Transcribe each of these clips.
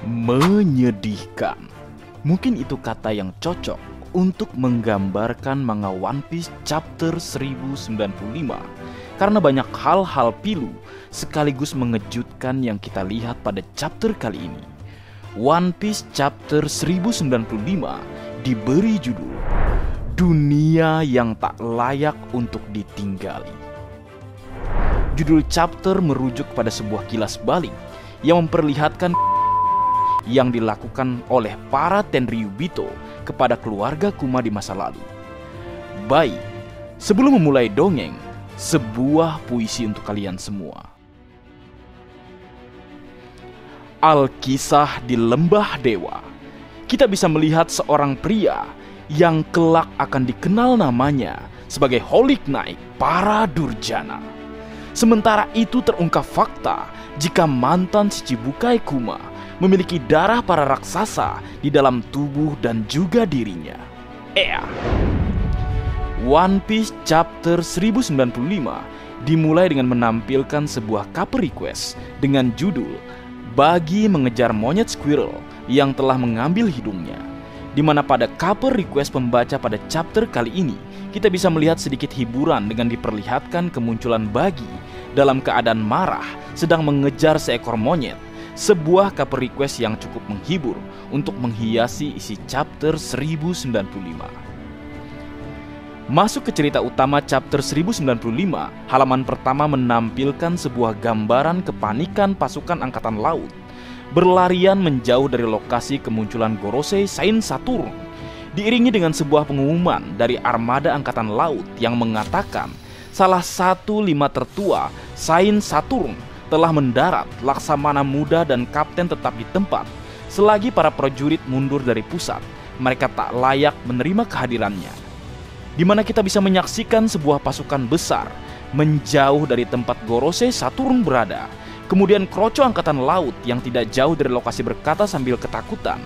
Menyedihkan. Mungkin itu kata yang cocok untuk menggambarkan manga One Piece chapter 1095 karena banyak hal-hal pilu sekaligus mengejutkan yang kita lihat pada chapter kali ini. One Piece chapter 1095 diberi judul Dunia yang Tak Layak Untuk Ditinggali. Judul chapter merujuk pada sebuah kilas balik yang memperlihatkan yang dilakukan oleh para Tenryubito kepada keluarga Kuma di masa lalu. Baik, sebelum memulai dongeng, sebuah puisi untuk kalian semua. Alkisah di Lembah Dewa. Kita bisa melihat seorang pria yang kelak akan dikenal namanya sebagai Holy Knight para Durjana. Sementara itu terungkap fakta jika mantan Shichibukai Kuma memiliki darah para raksasa di dalam tubuh dan juga dirinya. One Piece chapter 1095 dimulai dengan menampilkan sebuah cover request dengan judul Bagi Mengejar Monyet Squirrel yang telah mengambil hidungnya, di mana pada cover request pembaca pada chapter kali ini kita bisa melihat sedikit hiburan dengan diperlihatkan kemunculan Bagi dalam keadaan marah sedang mengejar seekor monyet. Sebuah cover request yang cukup menghibur untuk menghiasi isi chapter 1095. Masuk ke cerita utama chapter 1095, halaman pertama menampilkan sebuah gambaran kepanikan pasukan angkatan laut berlarian menjauh dari lokasi kemunculan Gorosei Saint Saturn, diiringi dengan sebuah pengumuman dari armada angkatan laut yang mengatakan salah satu 5 tertua Saint Saturn telah mendarat. Laksamana muda dan kapten tetap di tempat. Selagi para prajurit mundur dari pusat, mereka tak layak menerima kehadirannya. Di mana kita bisa menyaksikan sebuah pasukan besar menjauh dari tempat Gorosei Saturn berada. Kemudian Kroco angkatan laut yang tidak jauh dari lokasi berkata sambil ketakutan,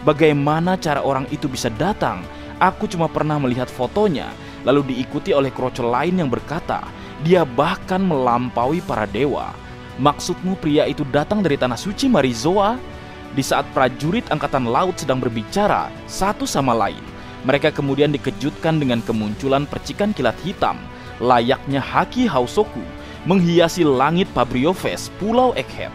bagaimana cara orang itu bisa datang? Aku cuma pernah melihat fotonya. Lalu diikuti oleh Kroco lain yang berkata, dia bahkan melampaui para dewa. Maksudmu pria itu datang dari tanah suci Marizoa? Di saat prajurit angkatan laut sedang berbicara satu sama lain, mereka kemudian dikejutkan dengan kemunculan percikan kilat hitam layaknya Haki Hausoku menghiasi langit Pabriofes, Pulau Egghead.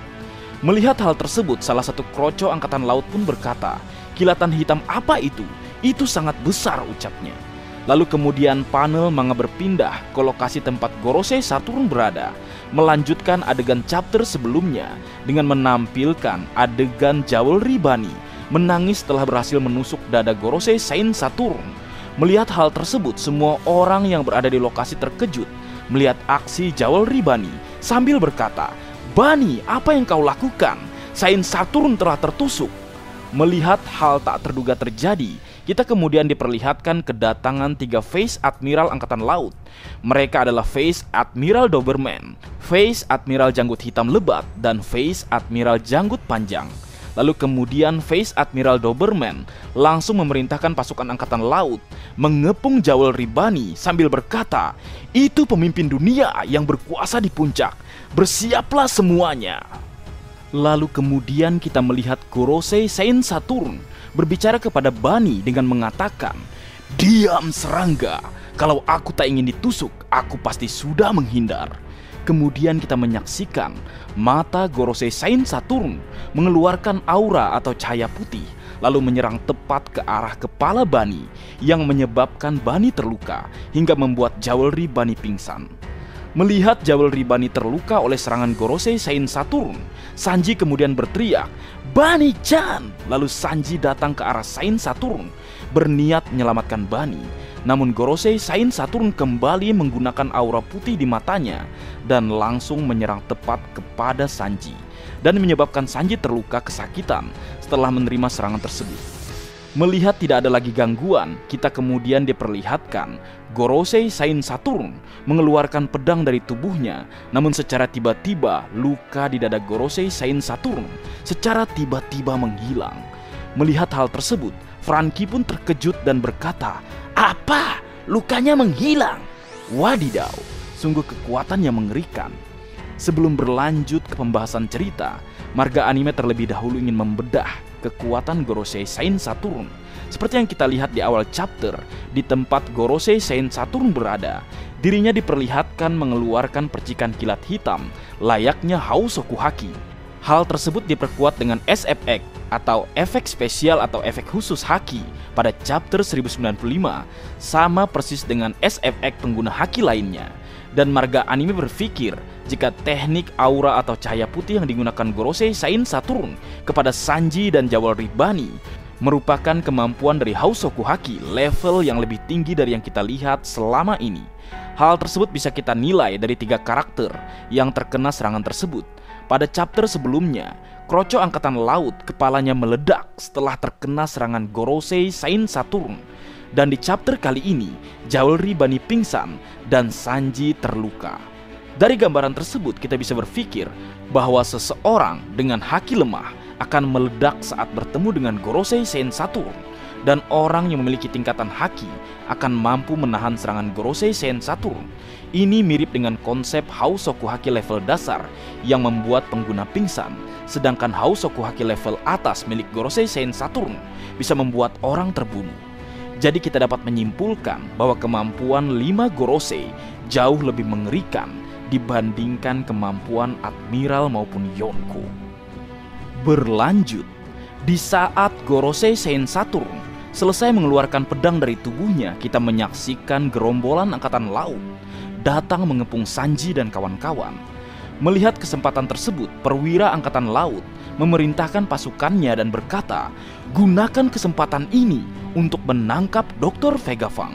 Melihat hal tersebut, salah satu Kroco angkatan laut pun berkata, kilatan hitam apa itu? Itu sangat besar, ucapnya. Lalu kemudian panel manga berpindah ke lokasi tempat Gorosei Saturn berada, melanjutkan adegan chapter sebelumnya dengan menampilkan adegan Jewelry Bunny menangis setelah berhasil menusuk dada Gorosei Saint Saturn. Melihat hal tersebut, semua orang yang berada di lokasi terkejut melihat aksi Jewelry Bunny sambil berkata, "Bunny, apa yang kau lakukan? Saint Saturn telah tertusuk." Melihat hal tak terduga terjadi, kita kemudian diperlihatkan kedatangan 3 Face Admiral Angkatan Laut. Mereka adalah Face Admiral Doberman, Face Admiral Janggut Hitam Lebat, dan Face Admiral Janggut Panjang. Lalu kemudian Face Admiral Doberman langsung memerintahkan pasukan Angkatan Laut mengepung Jewelry Bunny sambil berkata, "Itu pemimpin dunia yang berkuasa di puncak, bersiaplah semuanya." Lalu kemudian kita melihat Gorosei Saint Saturn berbicara kepada Bunny dengan mengatakan, "Diam serangga, kalau aku tak ingin ditusuk, aku pasti sudah menghindar." Kemudian kita menyaksikan mata Gorosei Saint Saturn mengeluarkan aura atau cahaya putih, lalu menyerang tepat ke arah kepala Bunny yang menyebabkan Bunny terluka hingga membuat Jewelry Bunny pingsan. Melihat Jewelry Bunny terluka oleh serangan Gorosei Saint Saturn, Sanji kemudian berteriak, "Bunny-chan!" Lalu Sanji datang ke arah Saint Saturn berniat menyelamatkan Bunny. Namun Gorosei Saint Saturn kembali menggunakan aura putih di matanya dan langsung menyerang tepat kepada Sanji dan menyebabkan Sanji terluka kesakitan setelah menerima serangan tersebut. Melihat tidak ada lagi gangguan, kita kemudian diperlihatkan Gorosei Saint Saturn mengeluarkan pedang dari tubuhnya. Namun secara tiba-tiba luka di dada Gorosei Saint Saturn secara tiba-tiba menghilang. Melihat hal tersebut, Franky pun terkejut dan berkata, "Apa? Lukanya menghilang?" Wadidaw, sungguh kekuatan yang mengerikan. Sebelum berlanjut ke pembahasan cerita, marga anime terlebih dahulu ingin membedah kekuatan Gorosei Saint Saturn. Seperti yang kita lihat di awal chapter, di tempat Gorosei Saint Saturn berada, dirinya diperlihatkan mengeluarkan percikan kilat hitam layaknya Housoku Haki. Hal tersebut diperkuat dengan SFX atau efek spesial atau efek khusus Haki pada chapter 1095, sama persis dengan SFX pengguna Haki lainnya. Dan marga anime berpikir jika teknik aura atau cahaya putih yang digunakan Gorosei Saint Saturn kepada Sanji dan Jawal Ribani merupakan kemampuan dari Housoku Haki level yang lebih tinggi dari yang kita lihat selama ini. Hal tersebut bisa kita nilai dari 3 karakter yang terkena serangan tersebut. Pada chapter sebelumnya, Kroco Angkatan Laut kepalanya meledak setelah terkena serangan Gorosei Saint Saturn. Dan di chapter kali ini, Jawal Ribani pingsan dan Sanji terluka. Dari gambaran tersebut kita bisa berpikir bahwa seseorang dengan haki lemah akan meledak saat bertemu dengan Gorosei Saint Saturn. Dan orang yang memiliki tingkatan haki akan mampu menahan serangan Gorosei Saint Saturn. Ini mirip dengan konsep Housoku Haki level dasar yang membuat pengguna pingsan, sedangkan Housoku Haki level atas milik Gorosei Saint Saturn bisa membuat orang terbunuh. Jadi kita dapat menyimpulkan bahwa kemampuan 5 Gorosei jauh lebih mengerikan dibandingkan kemampuan Admiral maupun Yonko. Berlanjut, di saat Gorosei Saint Saturn selesai mengeluarkan pedang dari tubuhnya, kita menyaksikan gerombolan angkatan laut datang mengepung Sanji dan kawan-kawan. Melihat kesempatan tersebut, perwira angkatan laut memerintahkan pasukannya dan berkata, gunakan kesempatan ini untuk menangkap Dr. Vegapunk.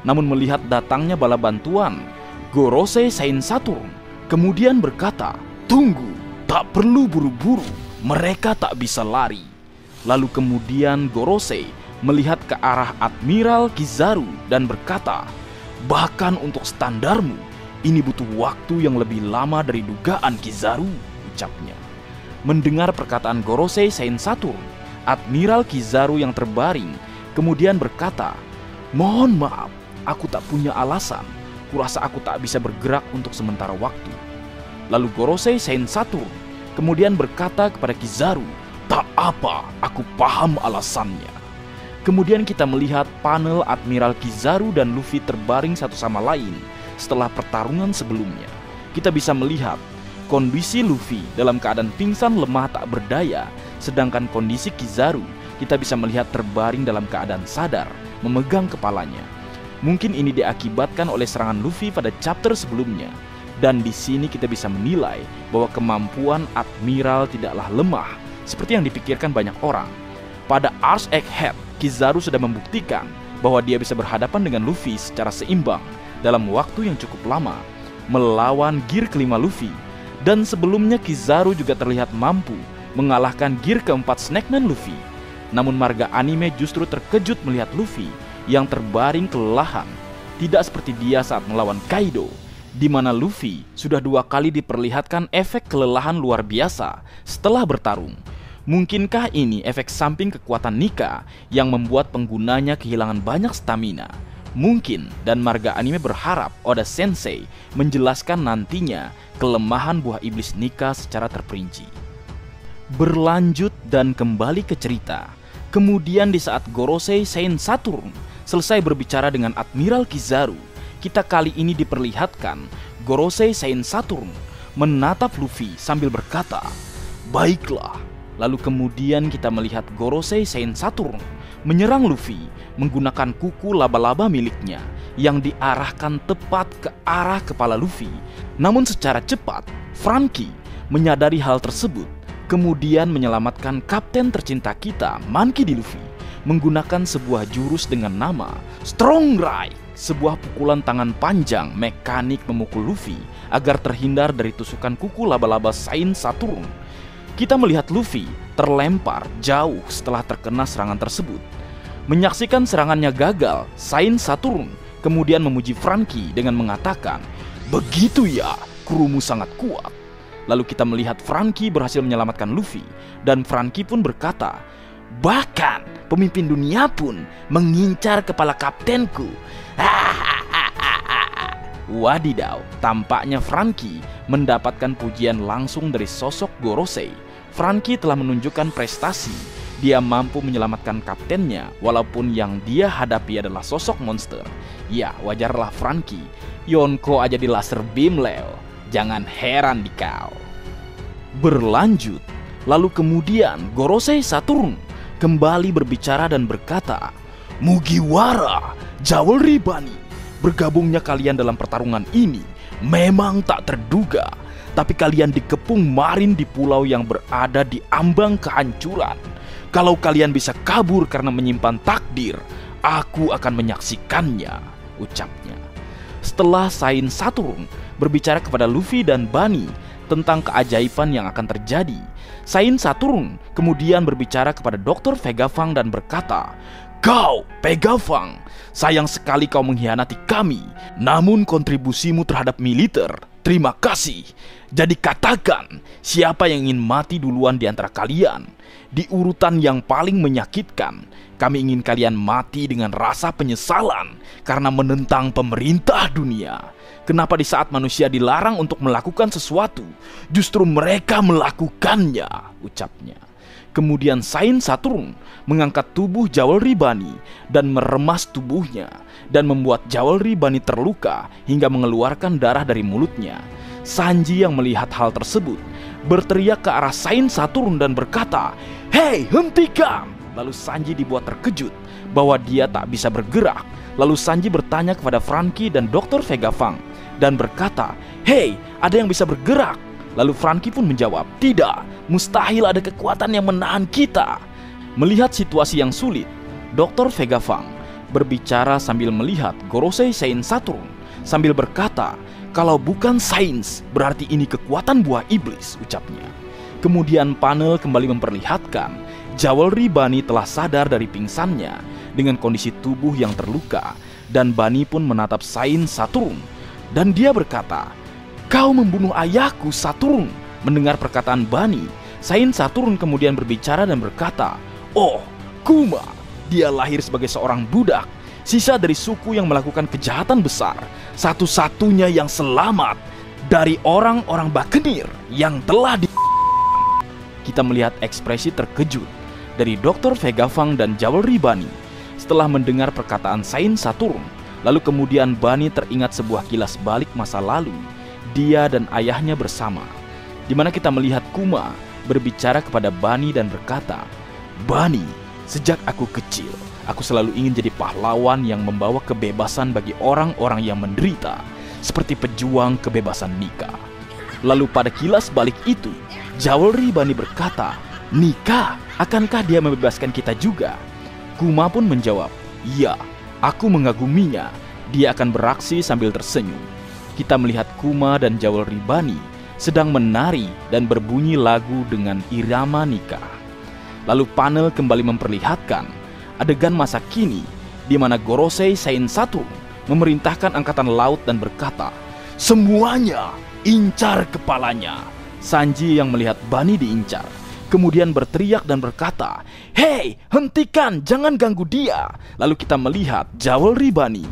Namun melihat datangnya bala bantuan, Gorosei Saint Saturn kemudian berkata, tunggu, tak perlu buru-buru, mereka tak bisa lari. Lalu kemudian Gorosei melihat ke arah Admiral Kizaru dan berkata, bahkan untuk standarmu, ini butuh waktu yang lebih lama dari dugaan Kizaru, ucapnya. Mendengar perkataan Gorosei Saint Saturn, Admiral Kizaru yang terbaring kemudian berkata, mohon maaf, aku tak punya alasan, kurasa aku tak bisa bergerak untuk sementara waktu. Lalu Gorosei Saint Saturn kemudian berkata kepada Kizaru, tak apa, aku paham alasannya. Kemudian kita melihat panel Admiral Kizaru dan Luffy terbaring satu sama lain setelah pertarungan sebelumnya. Kita bisa melihat kondisi Luffy dalam keadaan pingsan lemah tak berdaya, sedangkan kondisi Kizaru kita bisa melihat terbaring dalam keadaan sadar, memegang kepalanya. Mungkin ini diakibatkan oleh serangan Luffy pada chapter sebelumnya. Dan di sini kita bisa menilai bahwa kemampuan Admiral tidaklah lemah seperti yang dipikirkan banyak orang. Pada Arch Egghead, Kizaru sudah membuktikan bahwa dia bisa berhadapan dengan Luffy secara seimbang dalam waktu yang cukup lama, melawan gear kelima Luffy. Dan sebelumnya Kizaru juga terlihat mampu mengalahkan gear keempat Snakeman Luffy. Namun marga anime justru terkejut melihat Luffy yang terbaring kelelahan, tidak seperti dia saat melawan Kaido, di mana Luffy sudah 2 kali diperlihatkan efek kelelahan luar biasa setelah bertarung. Mungkinkah ini efek samping kekuatan Nika yang membuat penggunanya kehilangan banyak stamina? Mungkin, dan marga anime berharap Oda Sensei menjelaskan nantinya kelemahan buah iblis Nika secara terperinci. Berlanjut dan kembali ke cerita. Kemudian di saat Gorosei Saint Saturn selesai berbicara dengan Admiral Kizaru, kita kali ini diperlihatkan Gorosei Saint Saturn menatap Luffy sambil berkata, baiklah. Lalu kemudian kita melihat Gorosei Saint Saturn menyerang Luffy menggunakan kuku laba-laba miliknya yang diarahkan tepat ke arah kepala Luffy. Namun secara cepat, Franky menyadari hal tersebut, kemudian menyelamatkan kapten tercinta kita, Monkey D. Luffy, menggunakan sebuah jurus dengan nama Strong Right, sebuah pukulan tangan panjang mekanik memukul Luffy agar terhindar dari tusukan kuku laba-laba Saint Saturn. Kita melihat Luffy terlempar jauh setelah terkena serangan tersebut. Menyaksikan serangannya gagal, Saint Saturn kemudian memuji Franky dengan mengatakan, begitu ya, krumu sangat kuat. Lalu kita melihat Franky berhasil menyelamatkan Luffy, dan Franky pun berkata, bahkan pemimpin dunia pun mengincar kepala kaptenku. Wadidaw, tampaknya Franky mendapatkan pujian langsung dari sosok Gorosei. Franky telah menunjukkan prestasi. Dia mampu menyelamatkan kaptennya walaupun yang dia hadapi adalah sosok monster. Ya, wajarlah Franky. Yonko aja di laser beam, Leo. Jangan heran dikau. Berlanjut, lalu kemudian Gorosei Saturn kembali berbicara dan berkata, "Mugiwara, Jewelry Bunny, bergabungnya kalian dalam pertarungan ini memang tak terduga. Tapi kalian dikepung marin di pulau yang berada di ambang kehancuran. Kalau kalian bisa kabur karena menyimpan takdir, aku akan menyaksikannya," ucapnya. Setelah Saint Saturn berbicara kepada Luffy dan Bunny tentang keajaiban yang akan terjadi, Saint Saturn kemudian berbicara kepada Dr. Vegapunk dan berkata, "Kau, Vegapunk, sayang sekali kau mengkhianati kami. Namun kontribusimu terhadap militer, terima kasih. Jadi katakan, siapa yang ingin mati duluan di antara kalian? Di urutan yang paling menyakitkan, kami ingin kalian mati dengan rasa penyesalan karena menentang pemerintah dunia. Kenapa di saat manusia dilarang untuk melakukan sesuatu, justru mereka melakukannya," ucapnya. Kemudian Saint Saturn mengangkat tubuh Jewelry Bunny dan meremas tubuhnya dan membuat Jewelry Bunny terluka hingga mengeluarkan darah dari mulutnya. Sanji yang melihat hal tersebut berteriak ke arah Saint Saturn dan berkata, "Hei, hentikan!" Lalu Sanji dibuat terkejut bahwa dia tak bisa bergerak. Lalu Sanji bertanya kepada Franky dan Dr. Vegapunk dan berkata, "Hei, ada yang bisa bergerak?" Lalu Franky pun menjawab, "Tidak, mustahil ada kekuatan yang menahan kita." Melihat situasi yang sulit, Dr. Vegapunk berbicara sambil melihat Gorosei Saint Saturn sambil berkata, "Kalau bukan sains, berarti ini kekuatan buah iblis," ucapnya. Kemudian panel kembali memperlihatkan Jewelry Bunny telah sadar dari pingsannya dengan kondisi tubuh yang terluka, dan Bunny pun menatap Saint Saturn dan dia berkata, "Kau membunuh ayahku, Saturn." Mendengar perkataan Bunny, Saint Saturn kemudian berbicara dan berkata, "Oh, Kuma, dia lahir sebagai seorang budak, sisa dari suku yang melakukan kejahatan besar, satu-satunya yang selamat dari orang-orang Bakenir yang telah di..." Kita melihat ekspresi terkejut dari Dr. Vegapunk dan Jewelry Bunny setelah mendengar perkataan Saint Saturn. Lalu kemudian Bunny teringat sebuah kilas balik masa lalu, dia dan ayahnya bersama, di mana kita melihat Kuma berbicara kepada Bunny dan berkata, "Bunny, sejak aku kecil, aku selalu ingin jadi pahlawan yang membawa kebebasan bagi orang-orang yang menderita, seperti pejuang kebebasan Nika." Lalu pada kilas balik itu, Jewelry Bunny berkata, "Nika, akankah dia membebaskan kita juga?" Kuma pun menjawab, "Iya, aku mengaguminya. Dia akan beraksi sambil tersenyum." Kita melihat Kuma dan Jewelry Bunny sedang menari dan berbunyi lagu dengan irama Nika. Lalu panel kembali memperlihatkan adegan masa kini di mana Gorosei Saint Saturn memerintahkan angkatan laut dan berkata, "Semuanya incar kepalanya." Sanji yang melihat Bunny diincar kemudian berteriak dan berkata, "Hei, hentikan, jangan ganggu dia." Lalu kita melihat Jewelry Bunny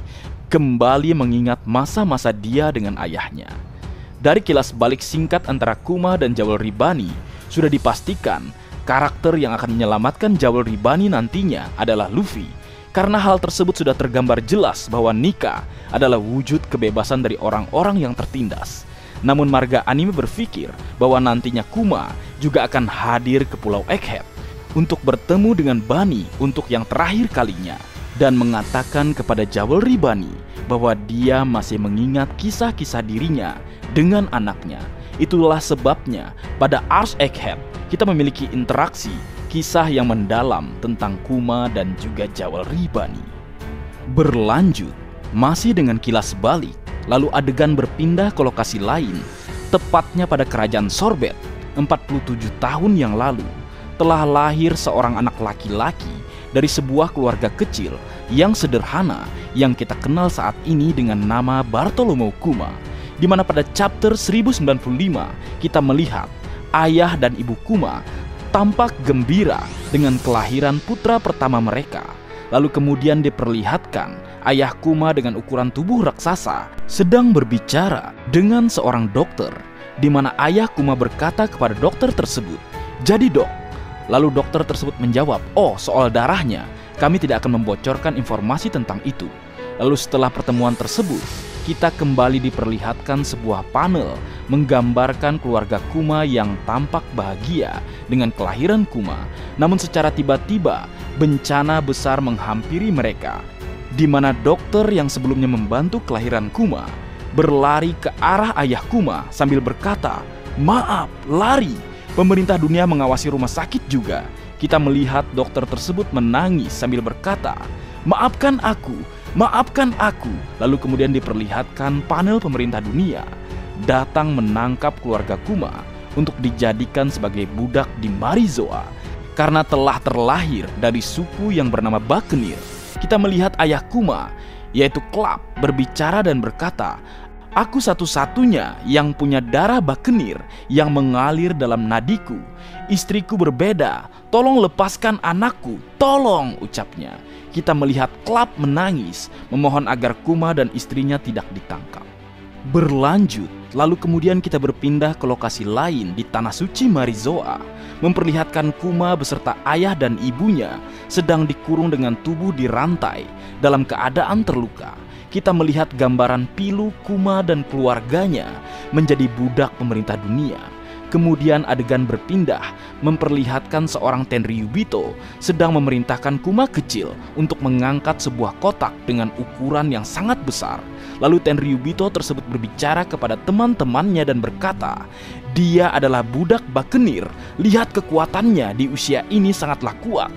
kembali mengingat masa-masa dia dengan ayahnya. Dari kilas balik singkat antara Kuma dan Jewelry Bunny, sudah dipastikan karakter yang akan menyelamatkan Jewelry Bunny nantinya adalah Luffy. Karena hal tersebut sudah tergambar jelas bahwa Nika adalah wujud kebebasan dari orang-orang yang tertindas. Namun marga anime berpikir bahwa nantinya Kuma juga akan hadir ke Pulau Egghead untuk bertemu dengan Bunny untuk yang terakhir kalinya dan mengatakan kepada Jewelry Bunny bahwa dia masih mengingat kisah-kisah dirinya dengan anaknya. Itulah sebabnya pada Arc Egghead kita memiliki interaksi kisah yang mendalam tentang Kuma dan juga Jewelry Bunny. Berlanjut, masih dengan kilas balik, lalu adegan berpindah ke lokasi lain, tepatnya pada kerajaan Sorbet. 47 tahun yang lalu telah lahir seorang anak laki-laki dari sebuah keluarga kecil yang sederhana yang kita kenal saat ini dengan nama Bartholomew Kuma, di mana pada chapter 1095 kita melihat ayah dan ibu Kuma tampak gembira dengan kelahiran putra pertama mereka. Lalu kemudian diperlihatkan ayah Kuma dengan ukuran tubuh raksasa sedang berbicara dengan seorang dokter, di mana ayah Kuma berkata kepada dokter tersebut, "Jadi dok?" Lalu dokter tersebut menjawab, "Oh, soal darahnya, kami tidak akan membocorkan informasi tentang itu." Lalu setelah pertemuan tersebut, kita kembali diperlihatkan sebuah panel menggambarkan keluarga Kuma yang tampak bahagia dengan kelahiran Kuma. Namun secara tiba-tiba bencana besar menghampiri mereka, di mana dokter yang sebelumnya membantu kelahiran Kuma berlari ke arah ayah Kuma sambil berkata, "Maaf, lari. Pemerintah dunia mengawasi rumah sakit juga." Kita melihat dokter tersebut menangis sambil berkata, "Maafkan aku, maafkan aku." Lalu kemudian diperlihatkan panel pemerintah dunia datang menangkap keluarga Kuma untuk dijadikan sebagai budak di Marizoa karena telah terlahir dari suku yang bernama Bakenir. Kita melihat ayah Kuma, yaitu Klap, berbicara dan berkata, "Aku satu-satunya yang punya darah Bakenir yang mengalir dalam nadiku. Istriku berbeda, tolong lepaskan anakku, tolong," ucapnya. Kita melihat Klap menangis, memohon agar Kuma dan istrinya tidak ditangkap. Berlanjut, lalu kemudian kita berpindah ke lokasi lain di Tanah Suci Marizoa, memperlihatkan Kuma beserta ayah dan ibunya sedang dikurung dengan tubuh dirantai dalam keadaan terluka. Kita melihat gambaran pilu Kuma dan keluarganya menjadi budak pemerintah dunia. Kemudian adegan berpindah memperlihatkan seorang Tenryubito sedang memerintahkan Kuma kecil untuk mengangkat sebuah kotak dengan ukuran yang sangat besar. Lalu Tenryubito tersebut berbicara kepada teman-temannya dan berkata, "Dia adalah budak Bakenir, lihat kekuatannya di usia ini sangatlah kuat."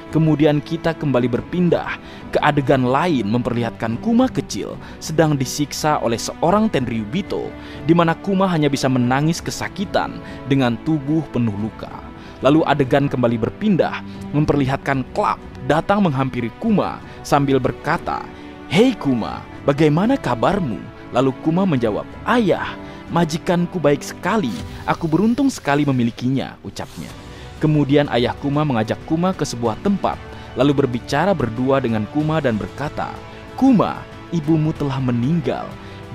Kemudian kita kembali berpindah ke adegan lain memperlihatkan Kuma kecil sedang disiksa oleh seorang Tenryubito, di mana Kuma hanya bisa menangis kesakitan dengan tubuh penuh luka. Lalu adegan kembali berpindah memperlihatkan Klap datang menghampiri Kuma sambil berkata, "Hei Kuma, bagaimana kabarmu?" Lalu Kuma menjawab, "Ayah, majikanku baik sekali, aku beruntung sekali memilikinya," ucapnya. Kemudian ayah Kuma mengajak Kuma ke sebuah tempat, lalu berbicara berdua dengan Kuma dan berkata, "Kuma, ibumu telah meninggal.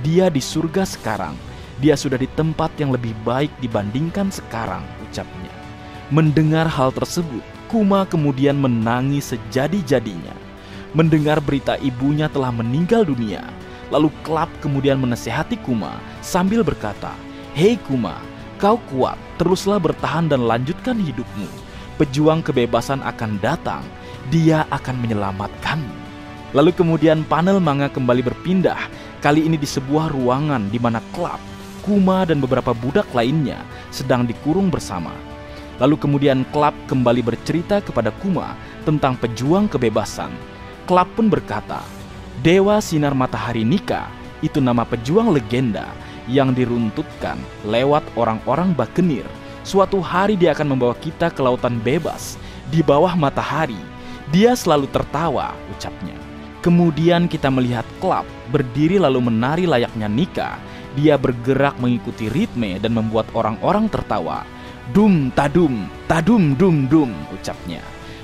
Dia di surga sekarang. Dia sudah di tempat yang lebih baik dibandingkan sekarang," ucapnya. Mendengar hal tersebut, Kuma kemudian menangis sejadi-jadinya. Mendengar berita ibunya telah meninggal dunia, lalu Klap kemudian menasihati Kuma sambil berkata, "Hei Kuma, kau kuat, teruslah bertahan dan lanjutkan hidupmu. Pejuang kebebasan akan datang, dia akan menyelamatkanmu." Lalu kemudian panel manga kembali berpindah, kali ini di sebuah ruangan di mana Klap, Kuma dan beberapa budak lainnya sedang dikurung bersama. Lalu kemudian Klap kembali bercerita kepada Kuma tentang pejuang kebebasan. Klap pun berkata, "Dewa Sinar Matahari Nika, itu nama pejuang legenda yang diruntutkan lewat orang-orang Bakenir. Suatu hari dia akan membawa kita ke lautan bebas di bawah matahari. Dia selalu tertawa," ucapnya. Kemudian kita melihat Klap berdiri lalu menari layaknya Nika. Dia bergerak mengikuti ritme dan membuat orang-orang tertawa. "Dum tadum, tadum dum dum," ucapnya.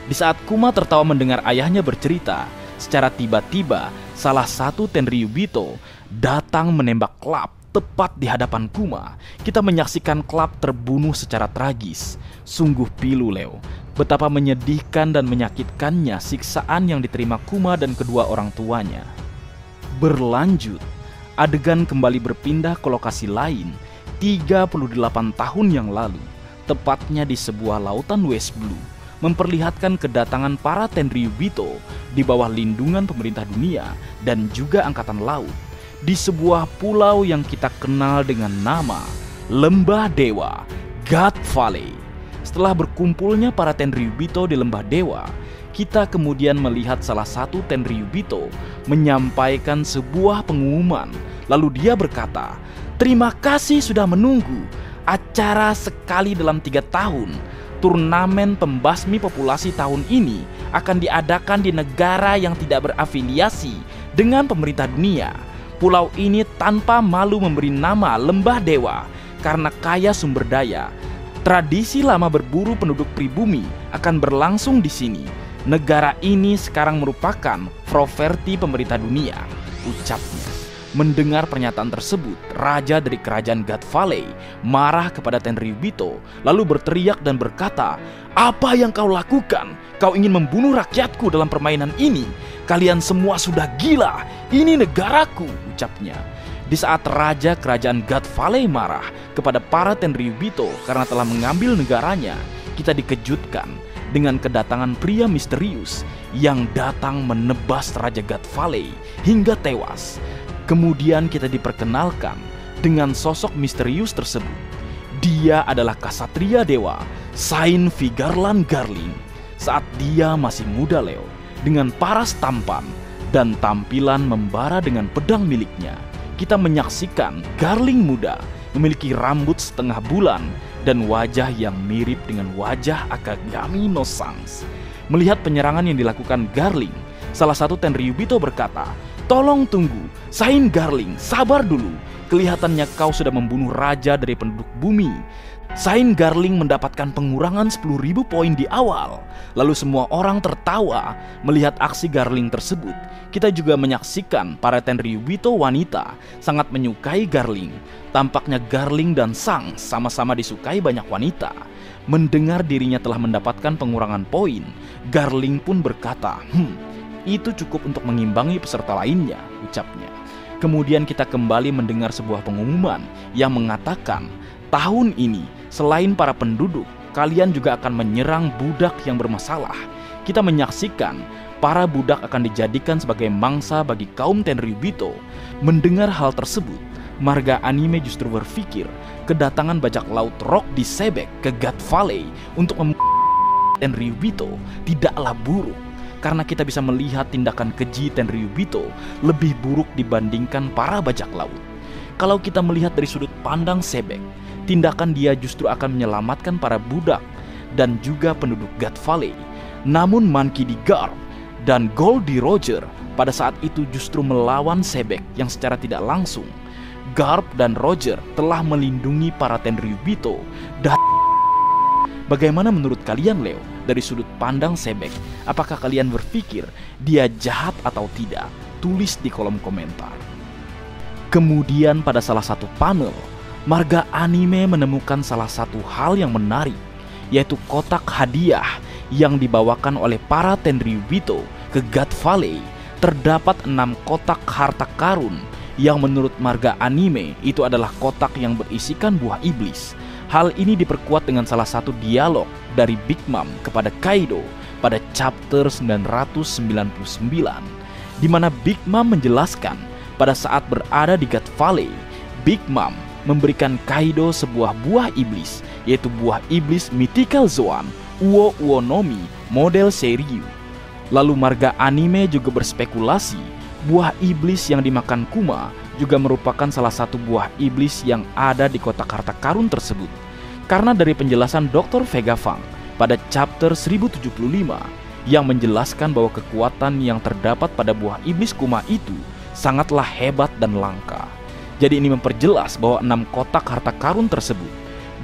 Di saat Kuma tertawa mendengar ayahnya bercerita, secara tiba-tiba salah satu Tenryubito datang menembak Klap tepat di hadapan Kuma. Kita menyaksikan Klap terbunuh secara tragis. Sungguh pilu, Leo. Betapa menyedihkan dan menyakitkannya siksaan yang diterima Kuma dan kedua orang tuanya. Berlanjut, adegan kembali berpindah ke lokasi lain 38 tahun yang lalu, tepatnya di sebuah lautan West Blue, memperlihatkan kedatangan para Tenryubito di bawah lindungan pemerintah dunia dan juga angkatan laut di sebuah pulau yang kita kenal dengan nama Lembah Dewa, God Valley. Setelah berkumpulnya para Tenryubito di Lembah Dewa, kita kemudian melihat salah satu Tenryubito menyampaikan sebuah pengumuman. Lalu dia berkata, "Terima kasih sudah menunggu. Acara sekali dalam 3 tahun. Turnamen pembasmi populasi tahun ini akan diadakan di negara yang tidak berafiliasi dengan pemerintah dunia. Pulau ini tanpa malu memberi nama Lembah Dewa karena kaya sumber daya. Tradisi lama berburu penduduk pribumi akan berlangsung di sini. Negara ini sekarang merupakan properti pemerintah dunia," ucapnya. Mendengar pernyataan tersebut, raja dari kerajaan God Valley marah kepada Tenryubito, lalu berteriak dan berkata, "Apa yang kau lakukan? Kau ingin membunuh rakyatku dalam permainan ini? Kalian semua sudah gila, ini negaraku," ucapnya. Di saat raja kerajaan God Valley marah kepada para Tenryubito karena telah mengambil negaranya, kita dikejutkan dengan kedatangan pria misterius yang datang menebas raja God Valley hingga tewas. Kemudian kita diperkenalkan dengan sosok misterius tersebut. Dia adalah Ksatria Dewa, Saint Vigarland Garling. Saat dia masih muda, Leo, dengan paras tampan dan tampilan membara dengan pedang miliknya, kita menyaksikan Garling muda memiliki rambut setengah bulan dan wajah yang mirip dengan wajah Akagami no Sans. Melihat penyerangan yang dilakukan Garling, salah satu Tenryubito berkata, "Tolong tunggu, Saint Garling, sabar dulu. Kelihatannya kau sudah membunuh raja dari penduduk bumi." Saint Garling mendapatkan pengurangan 10.000 poin di awal. Lalu semua orang tertawa melihat aksi Garling tersebut. Kita juga menyaksikan para Tenryubito wanita sangat menyukai Garling. Tampaknya Garling dan Sang sama-sama disukai banyak wanita. Mendengar dirinya telah mendapatkan pengurangan poin, Garling pun berkata, "Itu cukup untuk mengimbangi peserta lainnya," ucapnya. Kemudian kita kembali mendengar sebuah pengumuman yang mengatakan, "Tahun ini, selain para penduduk, kalian juga akan menyerang budak yang bermasalah." Kita menyaksikan para budak akan dijadikan sebagai mangsa bagi kaum Tenryubito. Mendengar hal tersebut, marga anime justru berpikir kedatangan bajak laut Rock di Sebek ke God Valley untuk Tenryubito tidaklah buruk, karena kita bisa melihat tindakan keji Tenryubito lebih buruk dibandingkan para bajak laut. Kalau kita melihat dari sudut pandang Sebek, tindakan dia justru akan menyelamatkan para budak dan juga penduduk God Valley. Namun Monkey D. Garp dan Goldie Roger pada saat itu justru melawan Sebek yang secara tidak langsung. Garp dan Roger telah melindungi para Tenryubito. Bagaimana menurut kalian, Leo, dari sudut pandang Sebek? Apakah kalian berpikir dia jahat atau tidak? Tulis di kolom komentar. Kemudian pada salah satu panel, marga anime menemukan salah satu hal yang menarik, yaitu kotak hadiah yang dibawakan oleh para Tenryubito ke God Valley. Terdapat 6 kotak harta karun yang menurut marga anime itu adalah kotak yang berisikan buah iblis. Hal ini diperkuat dengan salah satu dialog dari Big Mom kepada Kaido pada chapter 999, di mana Big Mom menjelaskan pada saat berada di God Valley, Big Mom memberikan Kaido sebuah buah iblis, yaitu buah iblis Mythical Zoan Uo Uonomi model Seiryu. Lalu marga anime juga berspekulasi buah iblis yang dimakan Kuma juga merupakan salah satu buah iblis yang ada di kotak harta karun tersebut. Karena dari penjelasan Dr. Vega Fang pada chapter 1075 yang menjelaskan bahwa kekuatan yang terdapat pada buah iblis Kuma itu sangatlah hebat dan langka. Jadi ini memperjelas bahwa 6 kotak harta karun tersebut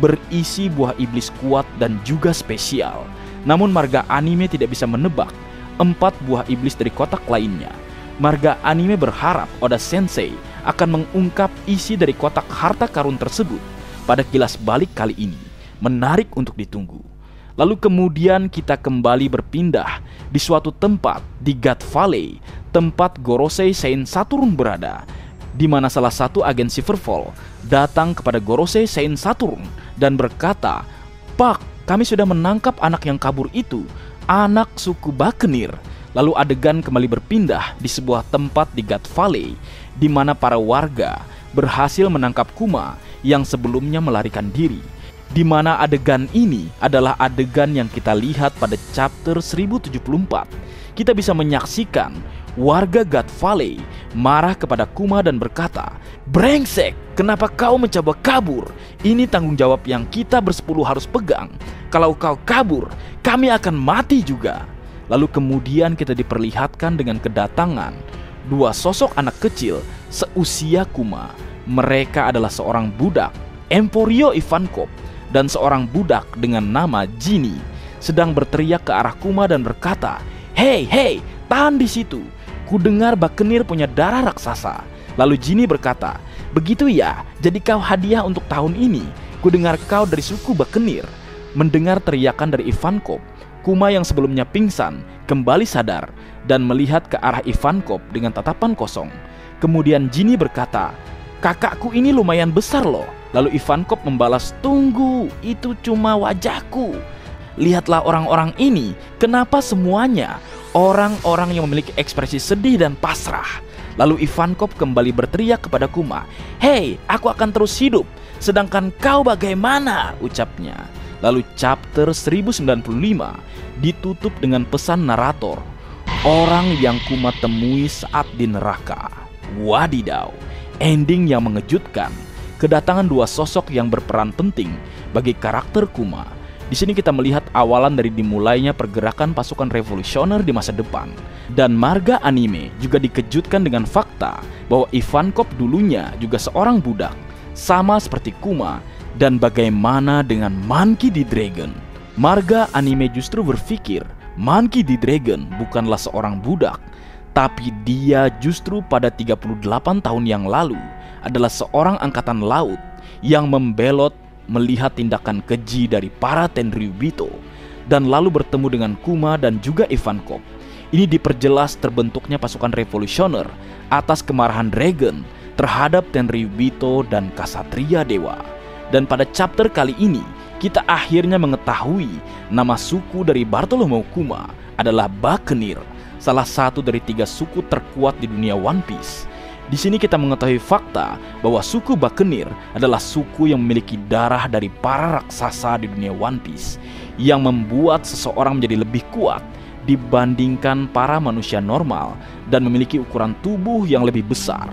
berisi buah iblis kuat dan juga spesial. Namun marga anime tidak bisa menebak 4 buah iblis dari kotak lainnya. Marga anime berharap Oda Sensei akan mengungkap isi dari kotak harta karun tersebut pada kilas balik kali ini. Menarik untuk ditunggu. Lalu kemudian kita kembali berpindah di suatu tempat di God Valley, tempat Gorosei Saint Saturn berada, di mana salah satu agen Silverfall datang kepada Gorosei Saint Saturn dan berkata, "Pak, kami sudah menangkap anak yang kabur itu, anak suku Bakenir." Lalu adegan kembali berpindah di sebuah tempat di God Valley, di mana para warga berhasil menangkap Kuma yang sebelumnya melarikan diri. Di mana adegan ini adalah adegan yang kita lihat pada chapter 1074. Kita bisa menyaksikan warga God Valley marah kepada Kuma dan berkata, "Brengsek, kenapa kau mencoba kabur? Ini tanggung jawab yang kita bersepuluh harus pegang. Kalau kau kabur, kami akan mati juga." Lalu kemudian kita diperlihatkan dengan kedatangan 2 sosok anak kecil seusia Kuma. Mereka adalah seorang budak, Emporio Ivankov, dan seorang budak dengan nama Jinny, sedang berteriak ke arah Kuma dan berkata, "Hei, tahan di situ. Kudengar Bakenir punya darah raksasa." Lalu Jinny berkata, "Begitu ya, jadi kau hadiah untuk tahun ini. Kudengar kau dari suku Bakenir." Mendengar teriakan dari Ivankov, Kuma yang sebelumnya pingsan kembali sadar dan melihat ke arah Ivankov dengan tatapan kosong. Kemudian Jinny berkata, "Kakakku ini lumayan besar loh." Lalu Ivankov membalas, "Tunggu, itu cuma wajahku. Lihatlah orang-orang ini, kenapa semuanya orang-orang yang memiliki ekspresi sedih dan pasrah." Lalu Ivankov kembali berteriak kepada Kuma, "Hei, aku akan terus hidup, sedangkan kau bagaimana?" ucapnya. Lalu chapter 1095 ditutup dengan pesan narator, orang yang Kuma temui saat di neraka. Wadidaw, ending yang mengejutkan. Kedatangan dua sosok yang berperan penting bagi karakter Kuma. Di sini kita melihat awalan dari dimulainya pergerakan pasukan revolusioner di masa depan. Dan marga anime juga dikejutkan dengan fakta bahwa Ivankov dulunya juga seorang budak, sama seperti Kuma. Dan bagaimana dengan Monkey D. Dragon? Marga anime justru berpikir Monkey D. Dragon bukanlah seorang budak, tapi dia justru pada 38 tahun yang lalu adalah seorang angkatan laut yang membelot melihat tindakan keji dari para Tenryubito dan lalu bertemu dengan Kuma dan juga Ivankov. Ini diperjelas terbentuknya pasukan revolusioner atas kemarahan Dragon terhadap Tenryubito dan Ksatria Dewa. Dan pada chapter kali ini kita akhirnya mengetahui nama suku dari Bartholomew Kuma adalah Bakenir, salah satu dari 3 suku terkuat di dunia One Piece. Di sini kita mengetahui fakta bahwa suku Bakenir adalah suku yang memiliki darah dari para raksasa di dunia One Piece, yang membuat seseorang menjadi lebih kuat dibandingkan para manusia normal dan memiliki ukuran tubuh yang lebih besar.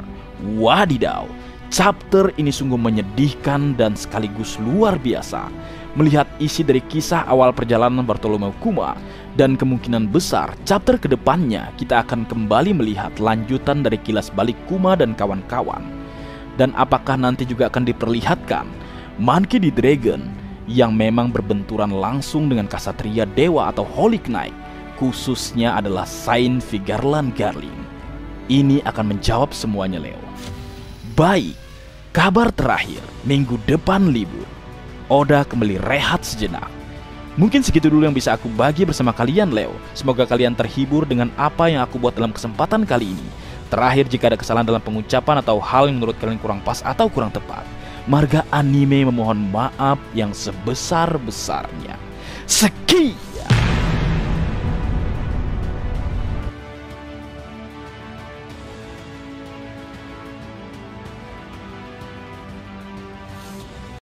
Wadidaw, chapter ini sungguh menyedihkan dan sekaligus luar biasa. Melihat isi dari kisah awal perjalanan Bartholomew Kuma, dan kemungkinan besar chapter kedepannya kita akan kembali melihat lanjutan dari kilas balik Kuma dan kawan-kawan. Dan apakah nanti juga akan diperlihatkan Monkey D. Dragon yang memang berbenturan langsung dengan Ksatria Dewa atau Holy Knight, khususnya adalah Saint Vigarland Garling. Ini akan menjawab semuanya, Leo. Baik, kabar terakhir, minggu depan libur. Oda kembali rehat sejenak. Mungkin segitu dulu yang bisa aku bagi bersama kalian, Leo. Semoga kalian terhibur dengan apa yang aku buat dalam kesempatan kali ini. Terakhir, jika ada kesalahan dalam pengucapan atau hal yang menurut kalian kurang pas atau kurang tepat, marga anime memohon maaf yang sebesar-besarnya. Sekian.